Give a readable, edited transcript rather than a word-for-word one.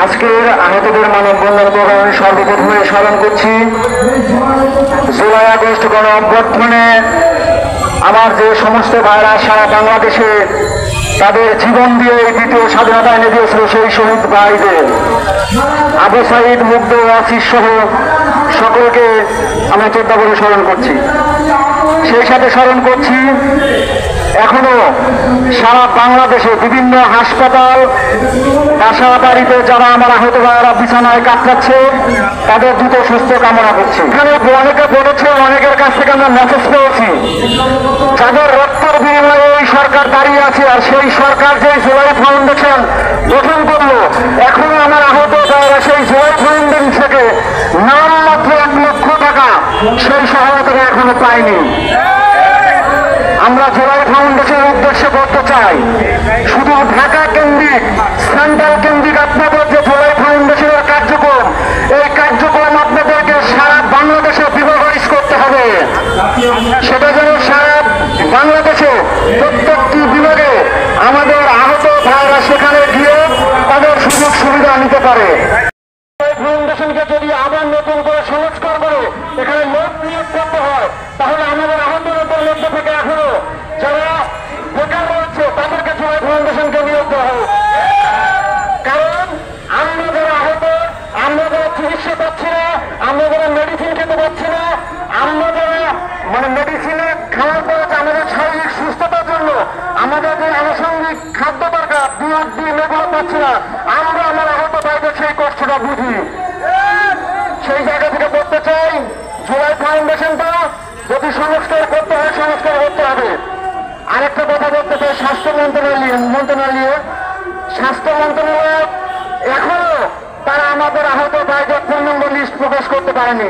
আজকের আহতদের মানববন্ধন প্রোগ্রামে সর্বপ্রথমে স্মরণ করছি জুলাই আগস্ট গণ অভ্যুত্থানে আমার যে সমস্ত ভাইরা সারা বাংলাদেশে তাদের জীবন দিয়ে এই দ্বিতীয় স্বাধীনতা এনে দিয়েছিল সেই শহীদ ভাইদের আবু সাইদ, মুগ্ধ, আসিস সহ সকলকে আমি শ্রদ্ধা করে স্মরণ করছি। সেই সাথে স্মরণ করছি এখনো সারা বাংলাদেশে বিভিন্ন হাসপাতাল, বাসা বাড়িতে যারা আমার আহত ভাইয়েরা বিছানায় কাতরাচ্ছে তাদের দ্রুত সুস্থ কামনা করছি। এখানে অনেকে বলেছে, অনেকের কাছ থেকে আমরা মেসেজ পেয়েছি, যাদের রক্তের বিনিময়ে এই সরকার দাঁড়িয়ে আছে আর সেই সরকার যে জুলাই ফাউন্ডেশন গঠন করলো, এখনো আমার আহত ভাইয়েরা সেই জুলাই ফাউন্ডেশন থেকে নামমাত্র 1 লক্ষ টাকা সেই সহায়তা এখনো পাইনি। আমরা জুলাই ফাউন্ডেশনের উদ্দেশ্যে বলতে চাই, শুধু ঢাকা কেন্দ্রিক, সেন্ট্রাল কেন্দ্রিক আপনাদের যে জুলাই ফাউন্ডেশনের কার্যক্রম, এই কার্যক্রম আপনাদেরকে সারা বাংলাদেশে বিভাগাইজ করতে হবে। সেটা যেন সারা বাংলাদেশে প্রত্যেকটি বিভাগে আমাদের আহত ভাইরা সেখানে গিয়ে তাদের সুযোগ সুবিধা নিতে পারে। ফাউন্ডেশনকে যদি আবার নতুন করে সংস্কার করে এখানে লোক নিয়োগ করতে হয়, তাহলে আমাদের আহতদের মধ্যে থেকে এখনো যারা বেকার রয়েছে তাদেরকে জুলাই ফাউন্ডেশনকে নিয়োগ দেওয়া হোক। কারণ আমরা যারা আহত, আমরা যারা চিকিৎসা পাচ্ছি না, আমরা যারা মেডিসিন খেতে পাচ্ছি না, আমরা যারা মেডিসিনে খাওয়ার পর আমাদের শারীরিক সুস্থতার জন্য আমাদের যে আনুষঙ্গিক খাদ্য দরকার, ডিম এগুলো পাচ্ছি না, আমরা আমার আহত ভাইদের সেই কষ্টটা বুঝি। সেই জায়গা থেকে বলতে চাই, জুলাই ফাউন্ডেশনটা যদি সংস্কার করতে হয় সংস্কার করতে হবে। আরেকটা কথা বলতে চাই, স্বাস্থ্য মন্ত্রণালয় এখনো তারা আমাদের আহত ভাইদের পূর্ণাঙ্গ লিস্ট প্রকাশ করতে পারেনি।